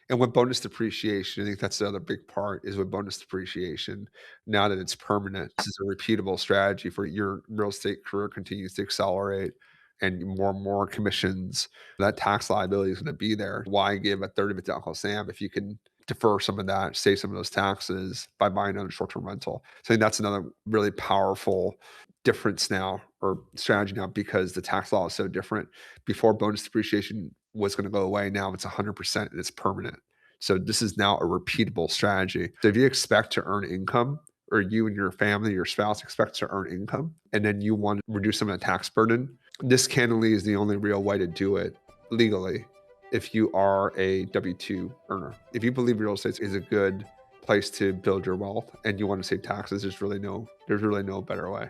And with bonus depreciation, I think that's the other big part is with bonus depreciation, now that it's permanent, this is a repeatable strategy for your real estate career continues to accelerate and more commissions. That tax liability is going to be there. Why give a third of it to Uncle Sam if you can defer some of that, save some of those taxes by buying on a short-term rental? So I think that's another really powerful difference now or strategy now because the tax law is so different. Before bonus depreciation was going to go away, now it's 100% and it's permanent. So this is now a repeatable strategy. So if you expect to earn income, or you and your family, your spouse expects to earn income, and then you want to reduce some of the tax burden, this candidly is the only real way to do it legally if you are a W-2 earner. If you believe real estate is a good place to build your wealth and you want to save taxes, there's really no better way.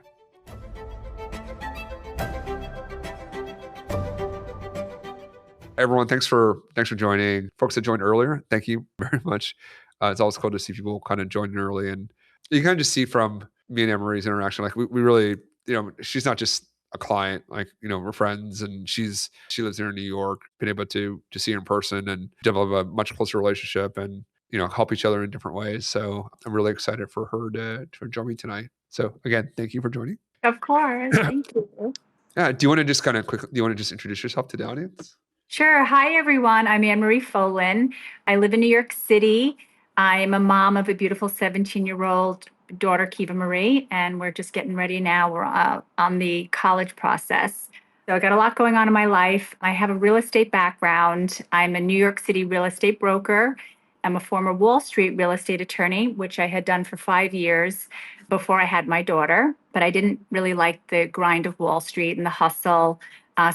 Everyone, thanks for joining. Folks that joined earlier, thank you very much. It's always cool to see people kind of join early, and you kind of just see from me and Ann Marie's interaction, like we really, she's not just a client, like we're friends, and she lives here in New York. Been able to see her in person and develop a much closer relationship, and help each other in different ways. So I'm really excited for her to join me tonight. So again, thank you for joining. Of course. Thank you. Yeah, do you want to just kind of quickly? Do you want to just introduce yourself to the audience? Sure. Hi, everyone. I'm Ann Marie Folan. I live in New York City. I'm a mom of a beautiful 17-year-old daughter, Kiva Marie, and we're just getting ready now. We're on the college process. So I got a lot going on in my life. I have a real estate background. I'm a New York City real estate broker. I'm a former Wall Street real estate attorney, which I had done for 5 years before I had my daughter. But I didn't really like the grind of Wall Street and the hustle.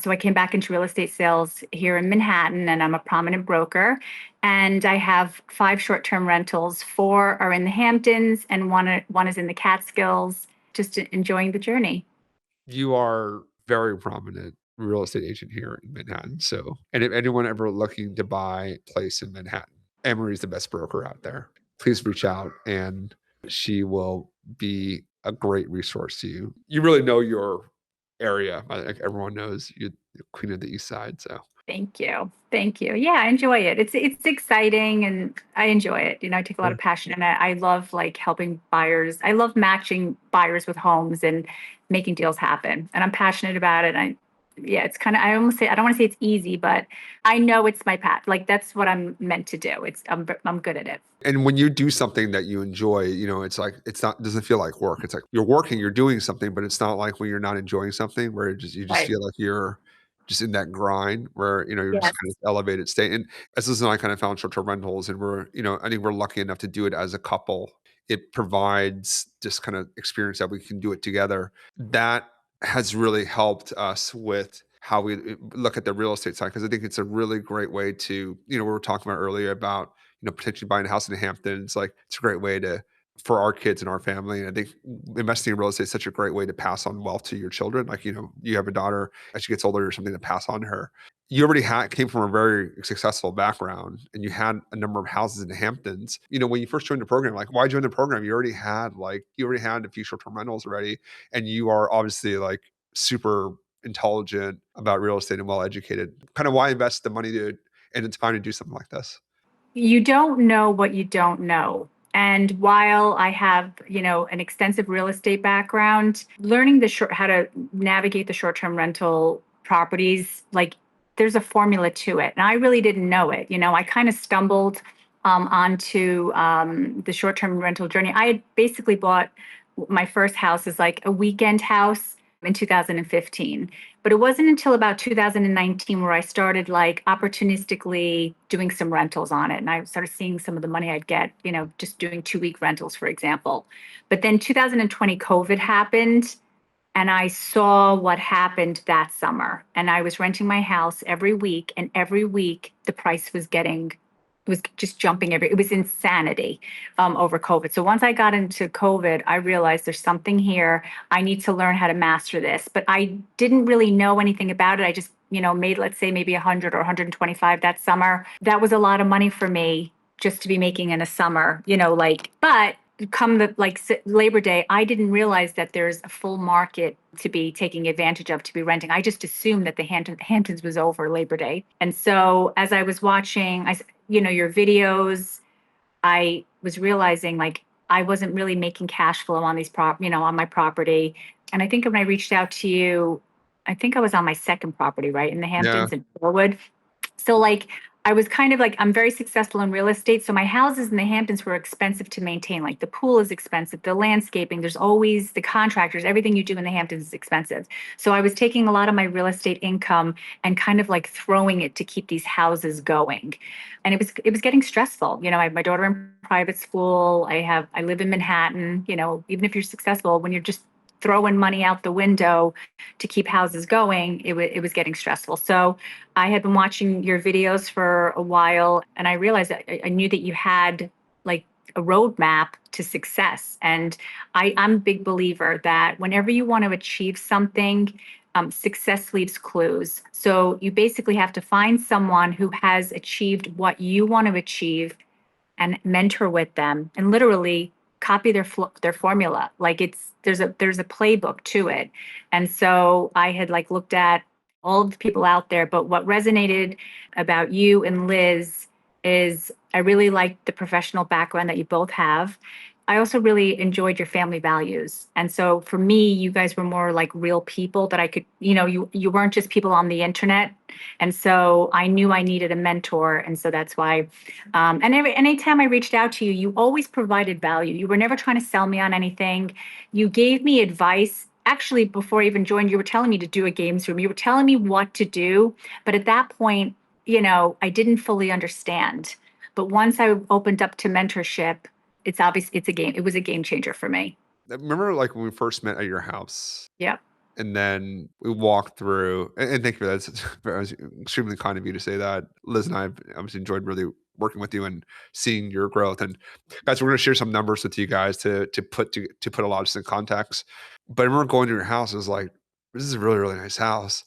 So I came back into real estate sales here in Manhattan, and I'm a prominent broker. And I have 5 short-term rentals. 4 are in the Hamptons, and one is in the Catskills. Just enjoying the journey. You are very prominent real estate agent here in Manhattan. So, and if anyone ever looking to buy a place in Manhattan, Ann Marie's the best broker out there. Please reach out, and she will be a great resource to you. You really know your area. Like everyone knows you're the queen of the East Side. So Thank you. Thank you. Yeah, I enjoy it. It's exciting and I enjoy it. I take a lot of passion and I love like helping buyers. I love matching buyers with homes and making deals happen. And I'm passionate about it. Yeah, it's kind of I don't want to say it's easy, but I know it's my path. Like that's what I'm meant to do. I'm good at it. And when you do something that you enjoy, it's like doesn't feel like work. It's like you're working, you're doing something, but it's not like when you're not enjoying something where you just Right. feel like you're just in that grind where you're just Yes. kind of elevated state. And as this and I kind of found short-term rentals, and I think we're lucky enough to do it as a couple. It provides this kind of experience that we can do it together. That has really helped us with how we look at the real estate side because I think it's a really great way to, we were talking about earlier about potentially buying a house in the Hamptons. Like it's a great way for our kids and our family. And I think investing in real estate is such a great way to pass on wealth to your children. Like, you have a daughter as she gets older or something to pass on to her. You already came from a very successful background and you had a number of houses in the Hamptons. When you first joined the program, like why join the program? You already had a few short-term rentals already. And you are obviously like super intelligent about real estate and well educated. Kind of why invest the money and the time to do something like this? You don't know what you don't know. And while I have, an extensive real estate background, learning how to navigate the short-term rental properties, like there's a formula to it. And I really didn't know it. I kind of stumbled onto the short-term rental journey. I had basically bought my first house as like a weekend house in 2015. But it wasn't until about 2019 where I started like opportunistically doing some rentals on it. And I started seeing some of the money I'd get, just doing 2-week rentals, for example. But then 2020 COVID happened and I saw what happened that summer. And I was renting my house every week, and every week the price was just jumping it was insanity over COVID. So once I got into COVID, I realized there's something here. I need to learn how to master this. But I didn't really know anything about it. I just, made, let's say maybe 100 or 125 that summer. That was a lot of money for me just to be making in a summer, but come Labor Day, I didn't realize that there's a full market to be taking advantage of, to be renting. I just assumed that the Hamptons was over Labor Day. And so as I was watching, your videos, I was realizing like I wasn't really making cash flow on on my property. And I think when I reached out to you, I think I was on my second property, right, in the Yeah. Hamptons in Forwood. So like I was kind of like I'm very successful in real estate. So my houses in the Hamptons were expensive to maintain. Like the pool is expensive, the landscaping, there's always the contractors, everything you do in the Hamptons is expensive. So I was taking a lot of my real estate income and kind of like throwing it to keep these houses going. And it was getting stressful. I have my daughter in private school. I live in Manhattan. Even if you're successful, when you're just throwing money out the window to keep houses going, it was getting stressful. So I had been watching your videos for a while, and I realized that I knew that you had like a roadmap to success. And I'm a big believer that whenever you want to achieve something, success leaves clues. So you basically have to find someone who has achieved what you want to achieve and mentor with them and literally copy their formula. Like there's a playbook to it. And so I had like looked at all of the people out there, but what resonated about you and Liz is I really liked the professional background that you both have. I also really enjoyed your family values. And so for me, you guys were more like real people that I could, you weren't just people on the internet. And so I knew I needed a mentor. And so that's why and anytime I reached out to you, you always provided value. You were never trying to sell me on anything. You gave me advice. Actually, before I even joined, you were telling me to do a games room. You were telling me what to do. But at that point, I didn't fully understand. But once I opened up to mentorship, it's obvious it was a game changer for me. I remember, like, when we first met at your house, Yep. and then we walked through and thank you for that. It's that was extremely kind of you to say that. Liz and I have obviously enjoyed really working with you and seeing your growth. And guys, we're gonna share some numbers with you guys to put a lot of this in context. But I remember going to your house, it was like, "This is a really, really nice house."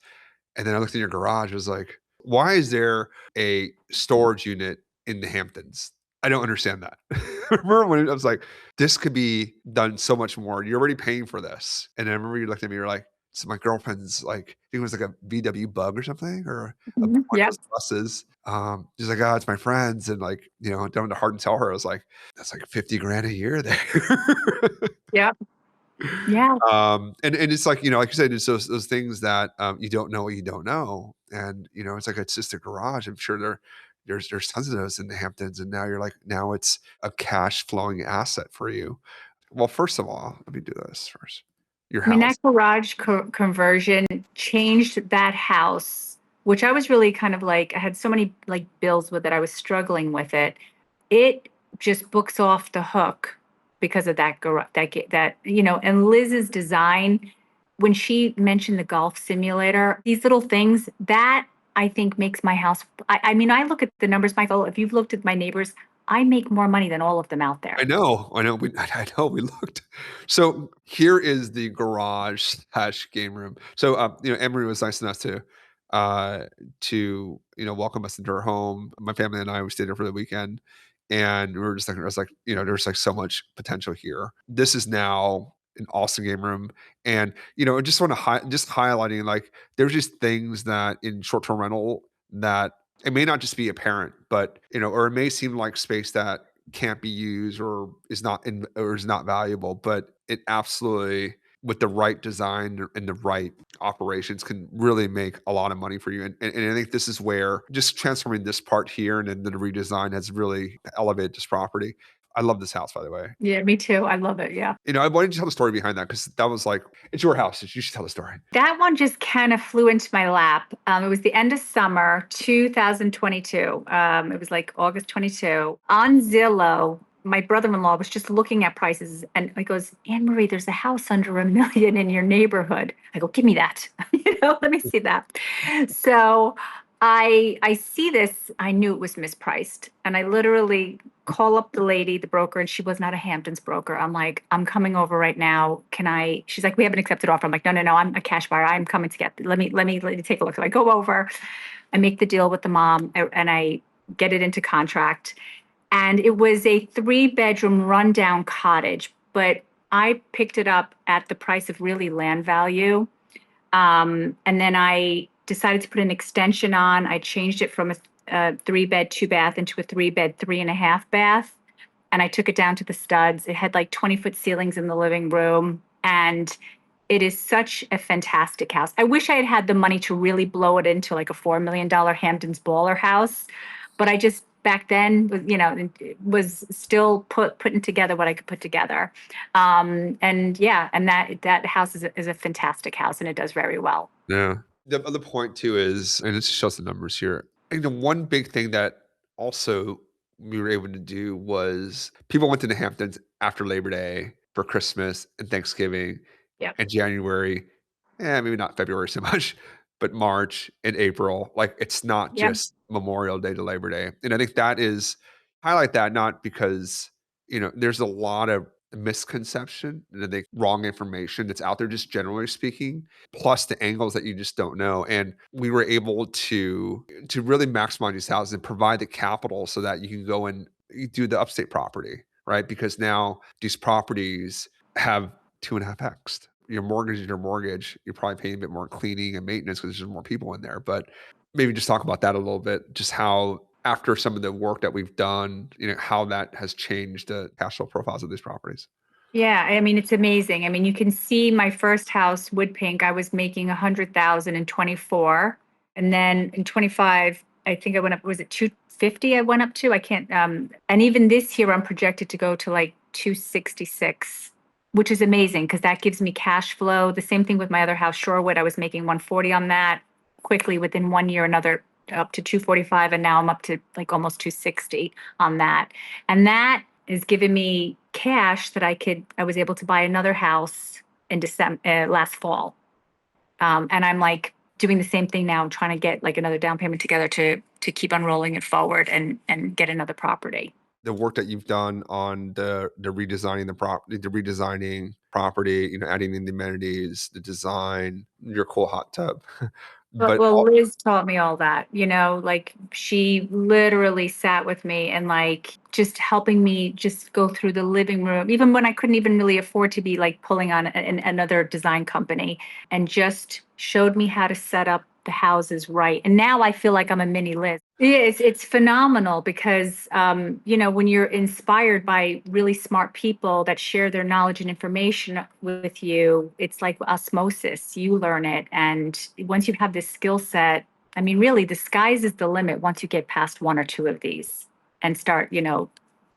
And then I looked in your garage, I was like, "Why is there a storage unit in the Hamptons?" I don't understand that. I remember when I was like, "This could be done so much more. You're already paying for this." And I remember you looked at me, you're like, "So my girlfriend's like," I think it was like a VW Bug or something, or Mhm. one of Yep. those buses. She's like, "Oh, it's my friend's," and like, down to heart and tell her, I was like, "That's like 50 grand a year there." Yep. Yeah. And it's like, like you said, it's those things that, you don't know what you don't know, and, it's like, it's just a garage. I'm sure there's tons of those in the Hamptons, and now you're like, now it's a cash flowing asset for you. Well, first of all, let me do this first. Your I mean, house. that garage conversion changed that house, which I was really kind of like, I had so many like bills with it. I was struggling with it. It just books off the hook because of that garage, and Liz's design, when she mentioned the golf simulator, these little things that I think makes my house. I mean, I look at the numbers, Michael. If you've looked at my neighbors, I make more money than all of them out there. I know, I know, we looked. So, here is the garage slash game room. So, Emery was nice enough to welcome us into her home. My family and I, we stayed there for the weekend, and we were just thinking, I was like, there's, like, so much potential here. This is now an awesome game room, and, I just wanna just highlighting, like, there's just things that in short-term rental that it may not just be apparent, but, or it may seem like space that can't be used or is not valuable, but it absolutely, with the right design and the right operations, can really make a lot of money for you. And I think this is where just transforming this part here and then the redesign has really elevated this property. I love this house, by the way. Yeah, me too. I love it. Yeah. I wanted to tell the story behind that because that was like, it's your house. You should tell the story. That one just kind of flew into my lap. It was the end of summer 2022. It was like August 22. On Zillow, my brother-in-law was just looking at prices and he goes, Anne Marie, there's a house under $1 million in your neighborhood. I go, give me that. Let me see that. So I see this. I knew it was mispriced. And I literally call up the lady, the broker, and she was not a Hamptons broker. I'm like, I'm coming over right now. Can I? She's like, we haven't accepted offer. I'm like, no, no, no. I'm a cash buyer. I'm coming to get. Let me take a look. So I go over, I make the deal with the mom, and I get it into contract. And it was a 3-bedroom rundown cottage, but I picked it up at the price of really land value. And then I decided to put an extension on. I changed it from a 3 bed, 2 bath into a 3 bed, 3.5 bath. And I took it down to the studs. It had like 20-foot ceilings in the living room. And it is such a fantastic house. I wish I had had the money to really blow it into like a $4 million Hamptons baller house, but I just back then, was still putting together what I could put together. And yeah, and that house is a fantastic house, and it does very well. Yeah. The other point too is, and it just shows the numbers here. I think the one big thing that also we were able to do was people went to the Hamptons after Labor Day for Christmas and Thanksgiving Yep. and January. Maybe not February so much, but March and April. Like it's not Yep. just Memorial Day to Labor Day. And I think that is highlight that not because, there's a lot of misconception and I think wrong information that's out there just generally speaking, plus the angles that you just don't know. And we were able to really maximize these houses and provide the capital so that you can go and you do the upstate property, right? Because now these properties have 2.5x. Your mortgage is your mortgage. You're probably paying a bit more in cleaning and maintenance because there's more people in there. But maybe just talk about that a little bit, just how after some of the work that we've done, how that has changed the cash flow profiles of these properties. Yeah, I mean, it's amazing. I mean, you can see my first house, wood pink, I was making 100,000 in 24. And then in 25, I think I went up, was it 250 I went up to? I can't, and even this year I'm projected to go to like 266, which is amazing because that gives me cash flow. The same thing with my other house, Shorewood. I was making 140 on that quickly within 1 year, another up to 245. And now I'm up to like almost 260 on that. And that is giving me cash that I was able to buy another house in December, last fall. And I'm like doing the same thing now. I'm trying to get like another down payment together to keep on rolling it forward and get another property. The work that you've done on the redesigning the redesigning property, adding in the amenities, the design, your cool hot tub. Well, But well, all Liz taught me all that, like she literally sat with me and like just helping me just go through the living room, even when I couldn't even really afford to be like pulling on another design company, and just showed me how to set up the houses right. And now I feel like I'm a mini Liz. It's phenomenal because, when you're inspired by really smart people that share their knowledge and information with you, it's like osmosis. You learn it. And once you have this skill set, I mean, really, the sky's is the limit once you get past one or two of these and start,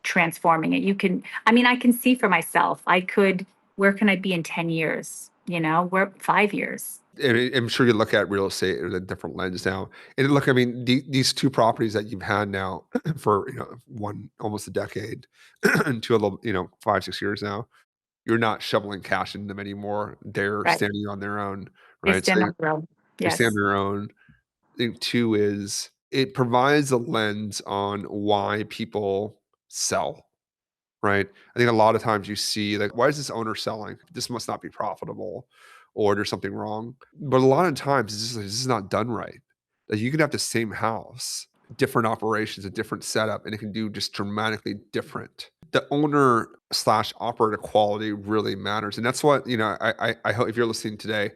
transforming it. I mean, I can see for myself, where can I be in 10 years? Where 5 years? I'm sure you look at real estate with a different lens now. And look, I mean, these two properties that you've had now for one almost a decade, and two a little 5 6 years now. You're not shoveling cash into them anymore. They're Right. standing on their own, They right? So stand on their own. they stand on Yes. their own. I think two is it provides a lens on why people sell, right? I think a lot of times you see like, why is this owner selling? This must not be profitable, or there's something wrong. But a lot of times it's just like, this is not done right. Like you can have the same house, different operations, a different setup, and it can do just dramatically different. The owner slash operator quality really matters. And that's what, I hope if you're listening today,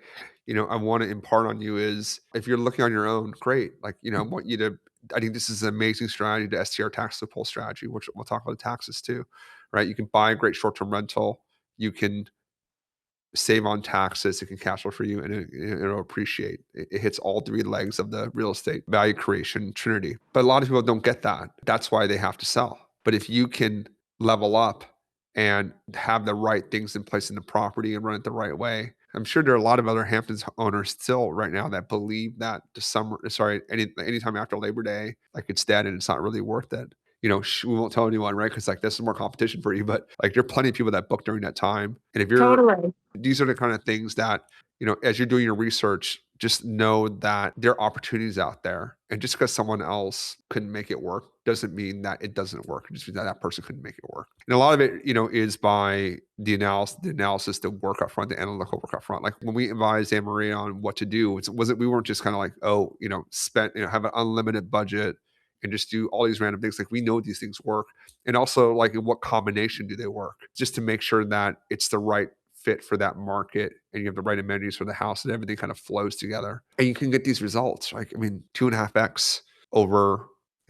I want to impart on you is if you're looking on your own, great. Like, I want you to, I think this is an amazing strategy, the STR tax loophole strategy, which we'll talk about the taxes too, right? You can buy a great short-term rental. You can save on taxes. It can cash flow for you, and it'll appreciate. It hits all three legs of the real estate value creation trinity. But a lot of people don't get that. That's why they have to sell. But if you can level up and have the right things in place in the property and run it the right way, I'm sure there are a lot of other Hamptons owners still right now that believe that the summer, sorry, anytime after Labor Day, like it's dead and it's not really worth it. We won't tell anyone, right? Because like this is more competition for you, but like there are plenty of people that book during that time. And if you're Totally. these are the kind of things that, as you're doing your research, just know that there are opportunities out there. And just because someone else couldn't make it work doesn't mean that it doesn't work. It just means that that person couldn't make it work. And a lot of it, is by the analysis, the work up front, the analytical work up front. Like when we advised Ann Marie on what to do, we weren't just kind of like, oh, have an unlimited budget and just do all these random things. Like we know these things work. And also like in what combination do they work? Just to make sure that it's the right fit for that market and you have the right amenities for the house and everything kind of flows together and you can get these results. Like, I mean, 2.5x over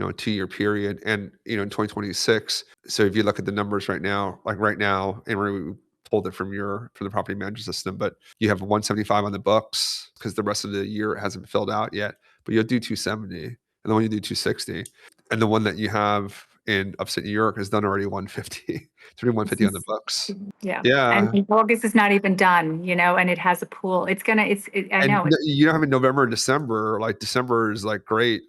a 2-year period. And, in 2026, so if you look at the numbers right now, like right now, and we pulled it from the property management system, but you have 175 on the books because the rest of the year hasn't filled out yet, but you'll do 270, and then when you do 260, and the one that you have in upstate New York is done already 150. It's already 150 on the books. Yeah. And Yeah. August is not even done, and it has a pool. I And know it's, you don't have in November and December. Like December is like great.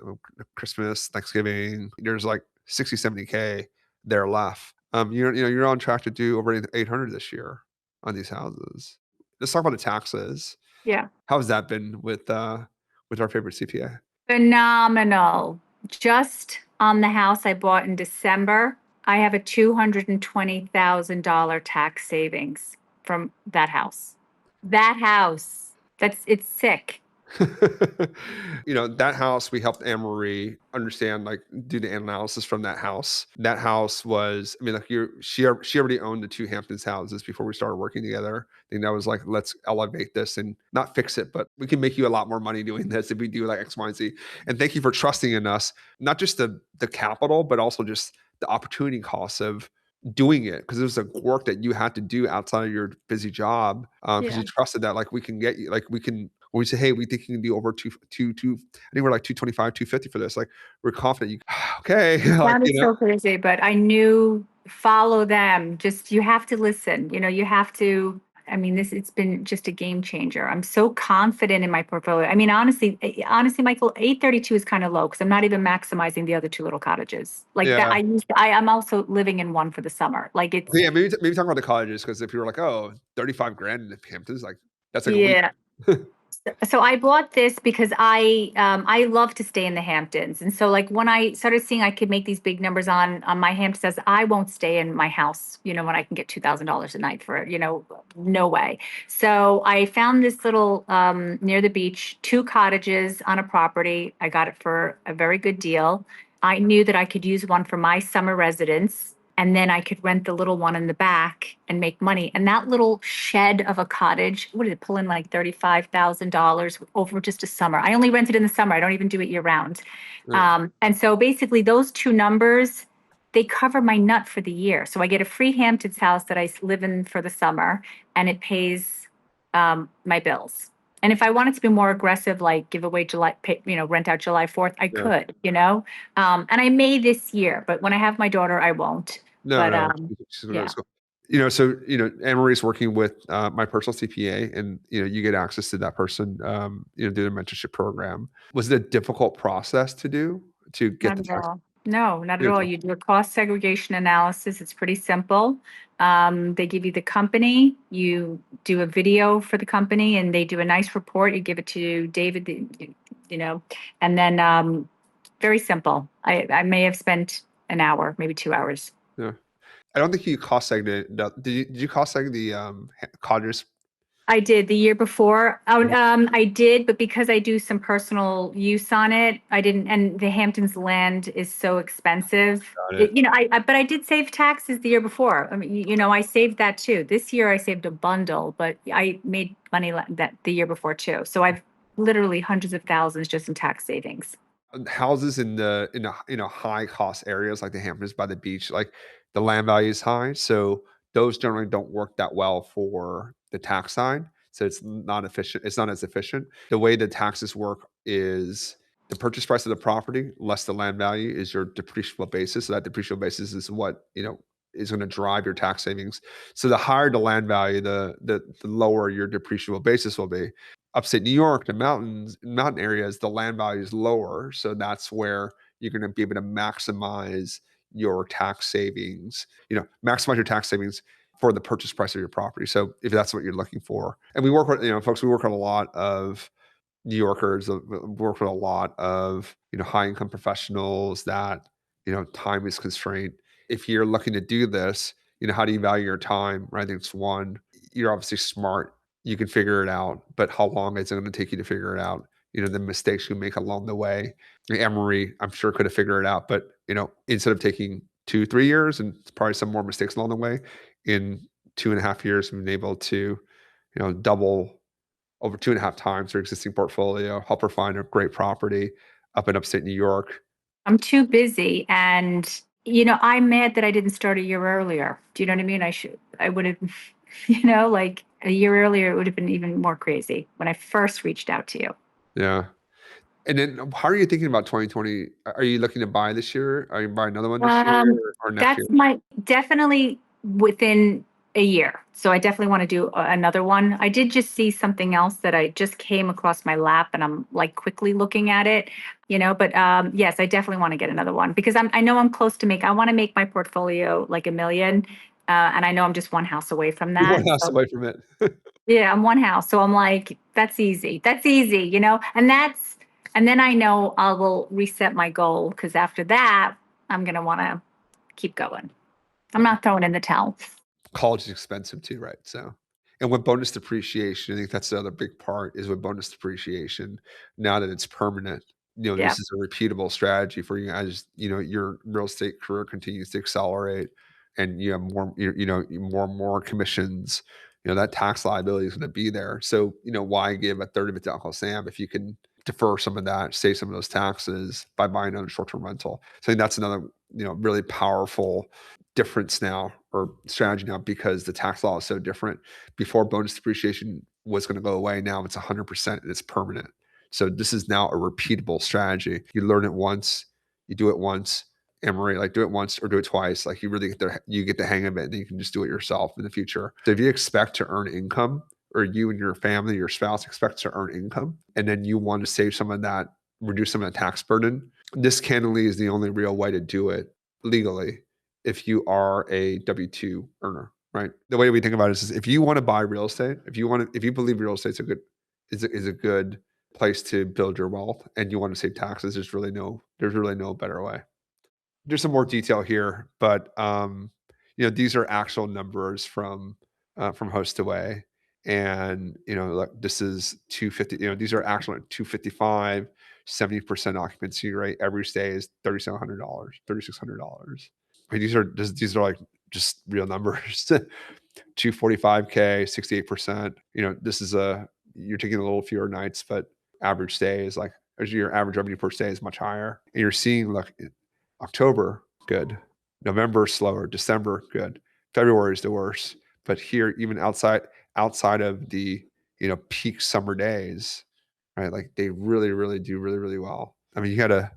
Christmas, Thanksgiving. There's like 60, 70K there left. You're on track to do over 800 this year on these houses. Let's talk about the taxes. yeah, How's that been with our favorite CPA? phenomenal. Just on the house I bought in December, I have a $220,000 tax savings from that house. That house. It's sick. That house, we helped Anne Marie understand, like, do the analysis from that house. That house was, I mean, like, she already owned the two Hamptons houses before we started working together. I think that was like, let's elevate this and not fix it, but we can make you a lot more money doing this if we do like X, Y, and Z. And thank you for trusting in us, not just the capital, but also just the opportunity costs of doing it, because it was a work that you had to do outside of your busy job, because Yeah. you trusted that, like, we can get you, like, we can, when we say, hey, we think you can do over two, I think we're like 225, 250 for this. Like, we're confident you, okay, like, That is so crazy, but I knew follow them. Just you have to listen. You have to. I mean, it's been just a game changer. I'm so confident in my portfolio. I mean, honestly, Michael, 832 is kind of low because I'm not even maximizing the other two little cottages. Like that, yeah. I'm also living in one for the summer. Like it's Yeah, maybe talk about the colleges, because if you were like, oh, 35 grand in the Hamptons, like, that's like a week. yeah. So I bought this because I love to stay in the Hamptons, and so like when I started seeing I could make these big numbers on my Hamptons, I won't stay in my house, when I can get $2,000 a night for it, no way. So I found this little near the beach, two cottages on a property. I got it for a very good deal. I knew that I could use one for my summer residence, and then I could rent the little one in the back and make money. And that little shed of a cottage, what did it pull in, like $35,000 over just a summer? I only rent it in the summer. I don't even do it year round. Yeah. And so basically, those two numbers, they cover my nut for the year. So I get a free Hamptons house that I live in for the summer, and it pays my bills. And if I wanted to be more aggressive, like give away rent out July 4th, I Yeah. could. And I may this year, but when I have my daughter, I won't. No, But no, she's gonna go to yeah, school. So, Anne Marie's working with my personal CPA, and you get access to that person, do the mentorship program. Was it a difficult process to get not the at tax? all. No, not at You all. know, You do a cost segregation analysis. It's pretty simple. They give you the company, you do a video for the company, and they do a nice report. You give it to David, you know, and then very simple. I may have spent an hour, maybe 2 hours. yeah. I don't think you cost segged it. Did you cost seg the Codgers? I did the year before. Oh, I did, but because I do some personal use on it, I didn't. And the Hamptons land is so expensive. Got it. But I did save taxes the year before. I mean, I saved that too. This year I saved a bundle, but I made money that the year before too. So I've literally hundreds of thousands just in tax savings. Houses in high cost areas like the Hamptons by the beach, like, the land value is high, so those generally don't work that well for the tax side. So it's not efficient. It's not as efficient. The way the taxes work is the purchase price of the property less the land value is your depreciable basis. So that depreciable basis is what is going to drive your tax savings. So the higher the land value, the lower your depreciable basis will be. Upstate New York, the mountain areas, the land value is lower. So that's where you're going to be able to maximize your tax savings, maximize your tax savings for the purchase price of your property. So if that's what you're looking for, and we work with, folks, we work with a lot of New Yorkers, work with a lot of, high income professionals that, time is constrained. If you're looking to do this, how do you value your time? Right? I think it's one, you're obviously smart, you can figure it out, but how long is it going to take you to figure it out? The mistakes you make along the way. Anne Marie, I'm sure, could have figured it out, but instead of taking 2, 3 years and probably some more mistakes along the way, in 2.5 years, we've been able to, double over 2.5 times her existing portfolio, help her find a great property up in upstate New York. I'm too busy, and, I'm mad that I didn't start a year earlier. Do you know what I mean? I would have, like a year earlier, it would have been even more crazy when I first reached out to you. Yeah. And then how are you thinking about 2020? Are you looking to buy this year? Are you buying another one this year or next year? That's my definitely within a year. So I definitely want to do another one. I did just see something else that I just came across my lap, and I'm like quickly looking at it, but yes, I definitely want to get another one because I know I'm close to I want to make my portfolio like a million. And I know I'm just one house away from You're that. 1 house So away from it. yeah, I'm one house. So I'm like, that's easy. That's easy, and then I know I will reset my goal because after that, I'm going to want to keep going. I'm Yeah. not throwing in the towel. College is expensive too, right? So, and with bonus depreciation, I think that's the other big part is with bonus depreciation, now that it's permanent, Yeah. this is a repeatable strategy for you guys. Your real estate career continues to accelerate and you have more, more and more commissions, that tax liability is going to be there. So, why give a third of it to Uncle Sam if you can defer some of that, save some of those taxes by buying on a short-term rental? So I think that's another, really powerful difference now or strategy now because the tax law is so different. Before bonus depreciation was going to go away, now it's 100% and it's permanent. So this is now a repeatable strategy. You learn it once, you do it once, Anne Marie, like do it once or do it twice. Like you get the hang of it, and then you can just do it yourself in the future. So if you expect to earn income, or you and your family, your spouse expect to earn income, and then you want to save some of that, reduce some of the tax burden, this candidly is the only real way to do it legally if you are a W-2 earner, right? The way we think about it is if you want to buy real estate, if you believe real estate's is a good place to build your wealth and you want to save taxes, there's really no better way. There's some more detail here, but these are actual numbers from Host Away. And look, this is 250, these are actual at 255, 70% occupancy rate. Every stay is $3,700, $3,600. I mean, these are like just real numbers. 245K, 68%. This is you're taking a little fewer nights, but average stay is like as your average revenue per stay is much higher. And you're seeing like October, good. November slower, December, good. February is the worst. But here, even outside of the peak summer days, right? Like they really, really do really, really well. I mean, you had a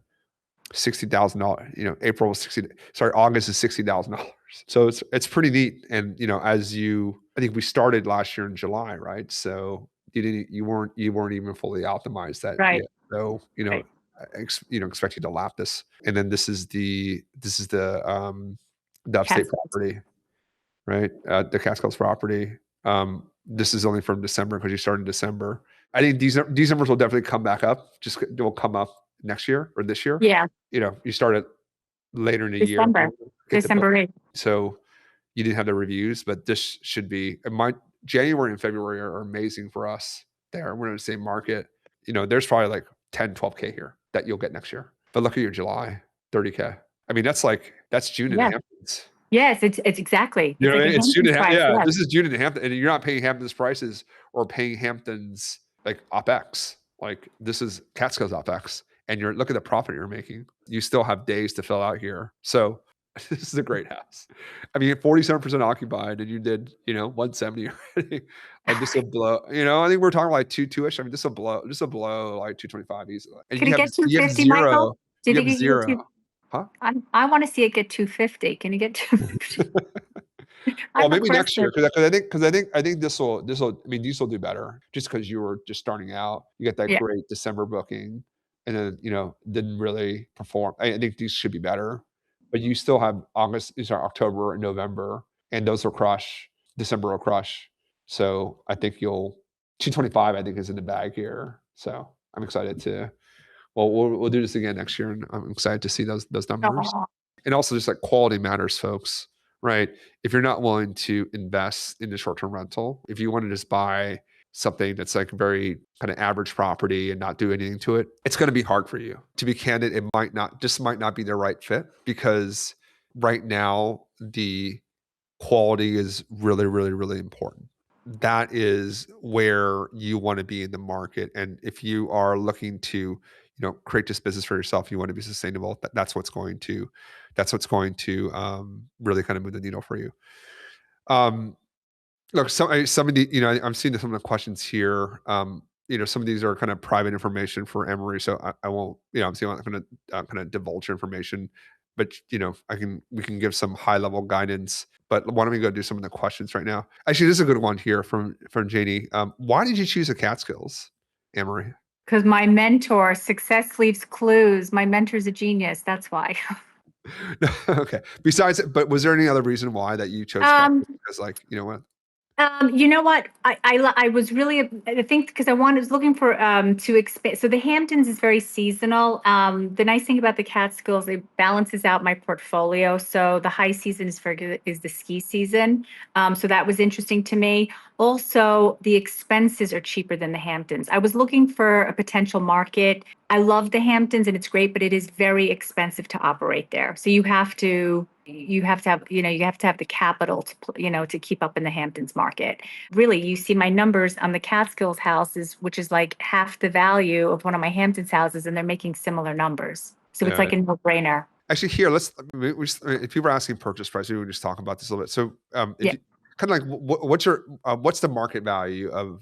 $60,000. April was 60. Sorry, August is $60,000. So it's pretty neat. And I think we started last year in July, right? So you weren't even fully optimized that Right. yet. So Right. expect you to lap this. And then this is the upstate Catskills. property, right? The Catskills property. This is only from December because you started in December. I think these numbers will definitely come back up. Just they will come up next year or this year. Yeah. You started later in the year. December. Get the book. December 8th. So you didn't have the reviews, but this should be. My January and February are amazing for us. There, we're in the same market. There's probably like 10, 12K here that you'll get next year. But look at your July, 30K. I mean, that's June in the Yes. Hamptons. Yes. It's exactly. You It's know what like I a mean? It's June Hamptons in price. yeah, Yes. this is June in Hampton, and you're not paying Hamptons prices or paying Hamptons like OpEx. Like this is Catskills OpEx, and look at the profit you're making. You still have days to fill out here, so this is a great house. I mean, 47% occupied, and you did 170 already. Like this will blow. I think we're talking like two ish. I mean, this will blow like 225 easily, and Could it get you have 250, Michael? zero. Did You he have get you get zero, two? huh? I want to see it get 250. Can you get 250? Well, I'm maybe next year aggressive. because I think this will. I mean, these will do better just because you were just starting out. You get that Yeah. great December booking, and then didn't really perform. I think these should be better, but you still have August, these are October and November, and those will crush. December will crush. So I think 225. I think is in the bag here. So I'm excited to. Well, we'll do this again next year, and I'm excited to see those numbers. Oh, And also just like quality matters, folks, right? If you're not willing to invest in the short-term rental, if you want to just buy something that's like very kind of average property and not do anything to it, it's going to be hard for you. To be candid, it might not be the right fit because right now the quality is really, really, really important. That is where you want to be in the market. And if you are looking to, create this business for yourself. You want to be sustainable. That's what's going to really kind of move the needle for you. Um, Look, some of the, I'm seeing some of the questions here. Some of these are kind of private information for Ann Marie, so I won't, obviously I'm not going to kind of divulge your information, but we can give some high level guidance. But why don't we go do some of the questions right now? Actually, this is a good one here from Janie. Why did you choose the Catskills, Ann Marie? Because my mentor, success leaves clues. My mentor's a genius. That's why. Okay. Besides, but was there any other reason why that you chose Um, Catskills? Because, like, what? You know what? I was really, I think, because was looking for to expand. So the Hamptons is very seasonal. The nice thing about the Catskills, it balances out my portfolio. So the high season is the ski season. So that was interesting to me. Also, the expenses are cheaper than the Hamptons. I was looking for a potential market. I love the Hamptons and it's great, but it is very expensive to operate there. So you have to have the capital to keep up in the Hamptons market. Really, you see my numbers on the Catskills houses, which is like half the value of one of my Hamptons houses, and they're making similar numbers. So it's Yeah. like a no-brainer. Actually, here, if people are asking purchase price, we would just talk about this a little bit. So, if Yeah. you kind of like, what's the market value of?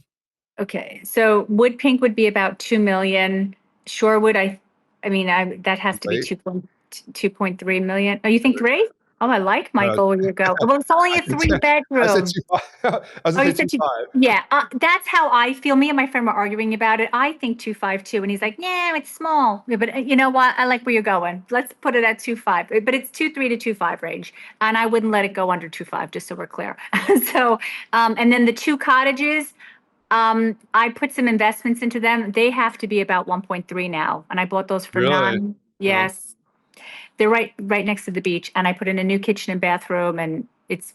Okay. So wood pink would be about 2 million. Shorewood, that has to be Right? 2.3 million. Oh, you think three? Oh, I like Uh, Michael. Where you go. Well, it's only I a said, three I said bedroom. two five. I was Oh, gonna you say two said two. five. Yeah, that's how I feel. Me and my friend were arguing about it. I think 2.52, and he's like, "Yeah, it's small." Yeah, but you know what? I like where you're going. Let's put it at 2.5. But it's 2.3 to 2.5 range, and I wouldn't let it go under 2.5, just so we're clear. So, and then the two cottages, I put some investments into them. They have to be about 1.3 now, and I bought those for Really? none. Wow. Yes, they're right next to the beach, and I put in a new kitchen and bathroom, and it's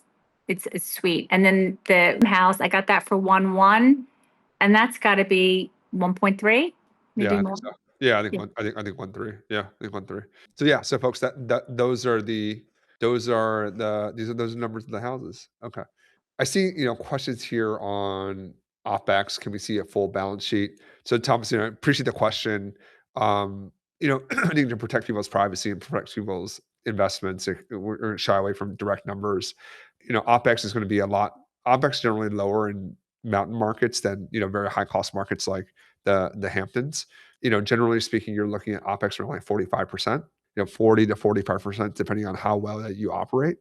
sweet. And then the house, I got that for 1.1, and that's got to be 1.3, Yeah, maybe I think more. so. Yeah, Yeah. I think 1.3. Yeah, I think 1.3. So yeah, so folks, those are numbers of the houses. Okay. I see, questions here on OpEx. Can we see a full balance sheet? So Thomas, I appreciate the question. I need to protect people's privacy and protect people's investments. We're shy away from direct numbers. OpEx is going to be a lot. OpEx generally lower in mountain markets than very high cost markets like the Hamptons. Generally speaking, you're looking at OpEx around like 45%. 40 to 45%, depending on how well that you operate,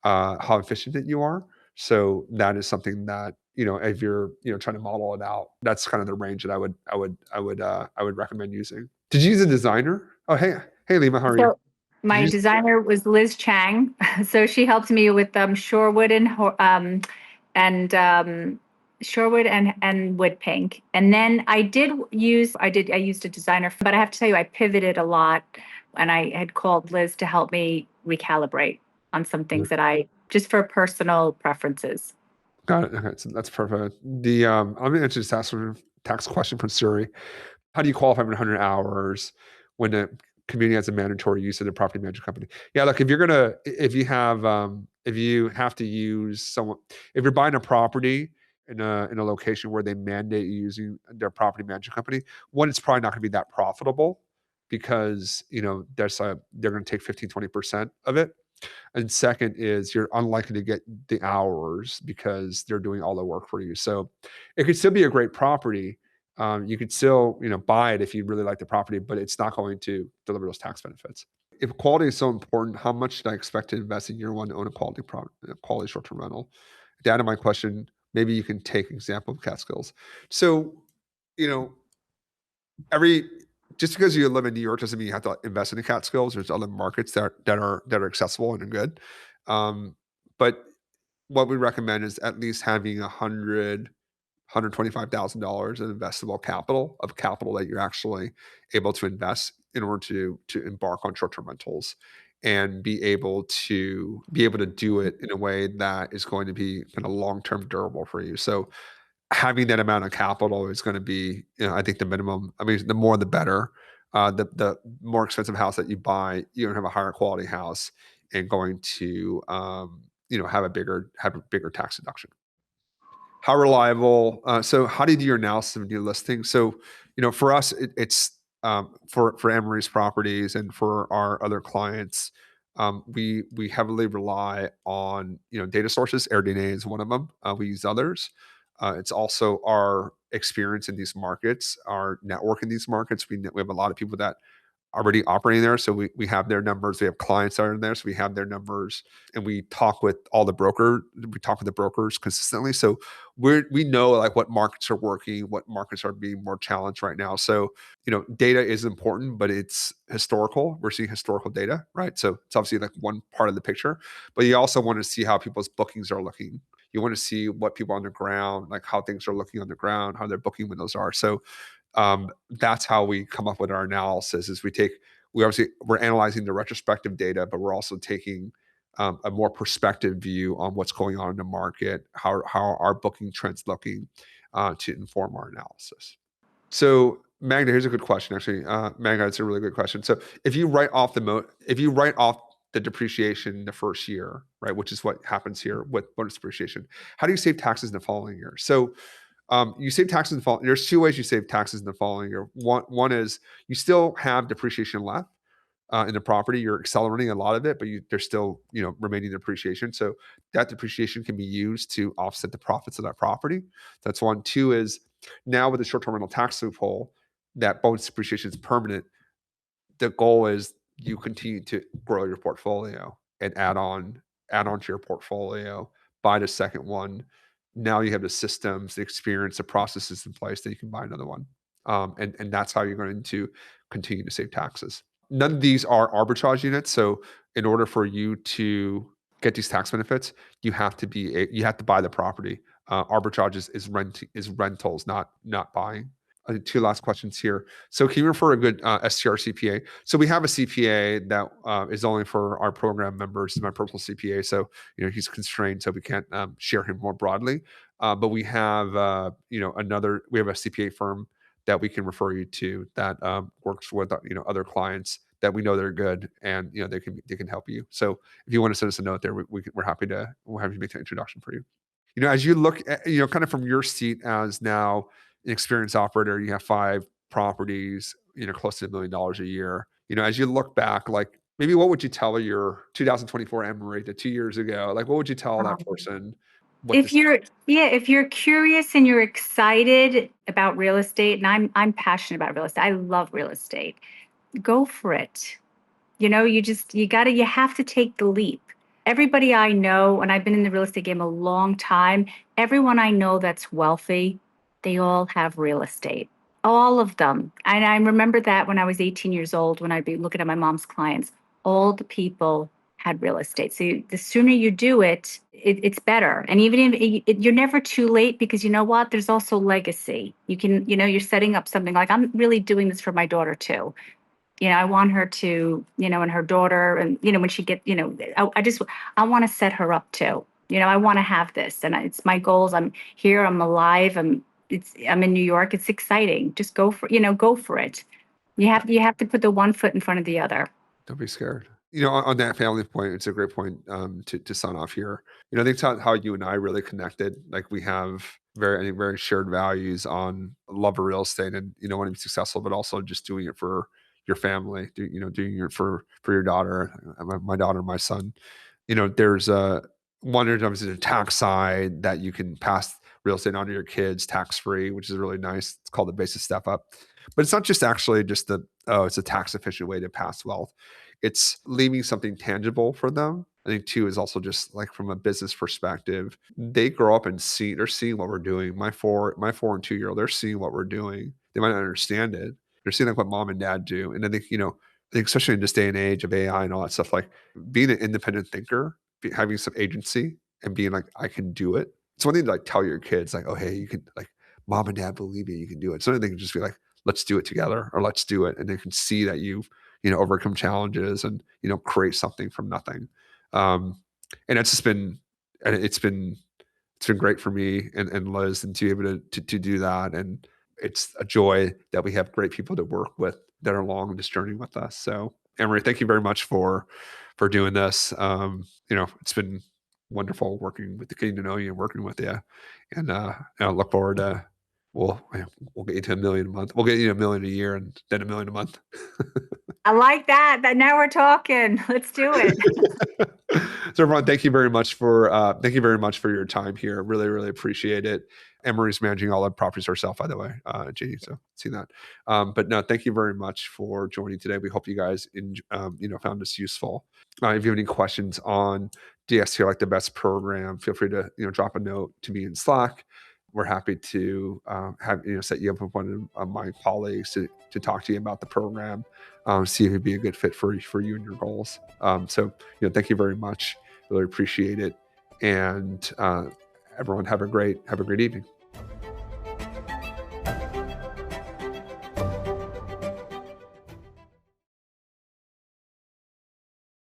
how efficient that you are. So that is something that if you're trying to model it out, that's kind of the range that I would recommend using. Did you use a designer? Oh, hey Lima, how are you? So Did you my use? designer was Liz Chang. So she helped me with Shorewood and Shorewood and Wood Pink. And then I used a designer, but I have to tell you, I pivoted a lot, and I had called Liz to help me recalibrate on some things that I just for personal preferences. Got it. Okay, so that's perfect. I'm gonna answer this tax question from Suri. How do you qualify for 100 hours when the community has a mandatory use of the property management company? Yeah, look, if you have to use someone, if you're buying a property in a location where they mandate you using their property management company, one, it's probably not going to be that profitable because they're going to take 15-20% of it. And second is you're unlikely to get the hours because they're doing all the work for you. So it could still be a great property. You could still, buy it if you really like the property, but it's not going to deliver those tax benefits. If quality is so important, how much should I expect to invest in year one to own a quality short-term rental? To add to my question, maybe you can take example of Catskills. So, you know, every just because you live in New York doesn't mean you have to invest in the Catskills. There's other markets that are accessible and are good. Um, but what we recommend is at least having $125,000 in investable capital that you're actually able to invest in order to embark on short-term rentals and be able to do it in a way that is going to be kind of long-term durable for you. So having that amount of capital is going to be, I think the minimum. I mean, the more the better. The more expensive house that you buy, you're going to have a higher quality house and going to have a bigger tax deduction. How reliable? So how do you do your analysis of new listings? So for us, it's for Ann Marie's properties and for our other clients, we heavily rely on data sources. AirDNA is one of them. We use others. It's also our experience in these markets, our network in these markets. We have a lot of people that already operating there. So we have their numbers. We have clients that are in there. So we have their numbers, and we talk with we talk with the brokers consistently. So we know like what markets are working, what markets are being more challenged right now. So, data is important, but it's historical. We're seeing historical data, right? So it's obviously like one part of the picture, but you also want to see how people's bookings are looking. You want to see what people on the ground, like how things are looking on the ground, how their booking windows are. So that's how we come up with our analysis is we're analyzing the retrospective data, but we're also taking a more perspective view on what's going on in the market, how our booking trends looking, to inform our analysis. So Magda, here's a good question. Actually, Magda, it's a really good question. So if you write off the depreciation the first year, right, which is what happens here with bonus depreciation, how do you save taxes in the following year? So you save taxes in the following. There's two ways you save taxes in the following year. One is you still have depreciation left in the property. You're accelerating a lot of it, but there's still remaining depreciation. So that depreciation can be used to offset the profits of that property. That's one. Two is now with the short-term rental tax loophole, that bonus depreciation is permanent. The goal is you continue to grow your portfolio and add on to your portfolio, buy the second one. Now you have the systems, the experience, the processes in place that you can buy another one. And that's how you're going to continue to save taxes. None of these are arbitrage units. So in order for you to get these tax benefits, you have to buy the property. Arbitrage is rentals, not buying. I think two last questions here. So can you refer a good STR CPA? So we have a CPA that is only for our program members. He's my personal CPA, so he's constrained, so we can't share him more broadly. But we have we have a CPA firm that we can refer you to that works with other clients that we know they're good, and they can help you. So if you want to send us a note there, we're happy to make the introduction for you. As you look at, kind of from your seat as now an experienced operator, you have 5 properties, close to $1 million a year. As you look back, like maybe what would you tell your 2024 Ann Marie to 2 years ago? Like, what would you tell that person? What If this? you're curious and you're excited about real estate, and I'm passionate about real estate. I love real estate. Go for it. You have to take the leap. Everybody I know, and I've been in the real estate game a long time, everyone I know that's wealthy, they all have real estate. All of them. And I remember that when I was 18 years old, when I'd be looking at my mom's clients, all the people had real estate. So the sooner you do it, it's better. And even if you're never too late, because you know what? There's also legacy. You're setting up something like, I'm really doing this for my daughter too. I want her to, and her daughter, and when she get, I want to set her up too. I want to have this, and it's my goals. I'm here. I'm alive. I'm in New York. It's exciting. Just go for it. You have to put the one foot in front of the other. Don't be scared. On that family point, it's a great point to sign off here. I think it's how you and I really connected. Like we have I think, very shared values on love of real estate and wanting to be successful, but also just doing it for your family. Doing it for your daughter, my daughter, my son. There's one of them is the tax side that you can pass real estate onto your kids tax free, which is really nice. It's called the basis step up. But it's not just actually just it's a tax efficient way to pass wealth. It's leaving something tangible for them. I think too is also just like from a business perspective, they grow up and they're seeing what we're doing. My 4 and 2 year old, they're seeing what we're doing. They might not understand it. They're seeing like what mom and dad do. And I think, I think especially in this day and age of AI and all that stuff, like being an independent thinker, having some agency and being like, I can do it. It's one thing to like tell your kids like, oh, hey, you can like mom and dad believe you can do it. So they can just be like, let's do it together or let's do it. And they can see that you've, overcome challenges and, create something from nothing. And it's just been, and it's been great for me and Liz and to be able to do that. And it's a joy that we have great people to work with that are along this journey with us. So Ann Marie, thank you very much for doing this. It's been wonderful getting to know you and working with you. And I look forward to We'll get you to 1,000,000 a month. We'll get you 1,000,000 a year and then 1,000,000 a month. I like that. That now we're talking. Let's do it. So everyone, thank you very much for your time here. Really, really appreciate it. Ann Marie's managing all the properties herself, by the way, Jeannie. So see that. But no, thank you very much for joining today. We hope you guys found this useful. If you have any questions on DSTR, like the best program, feel free to drop a note to me in Slack. We're happy to have set you up with one of my colleagues to talk to you about the program, see if it'd be a good fit for you and your goals. So thank you very much. Really appreciate it, and everyone have a great evening.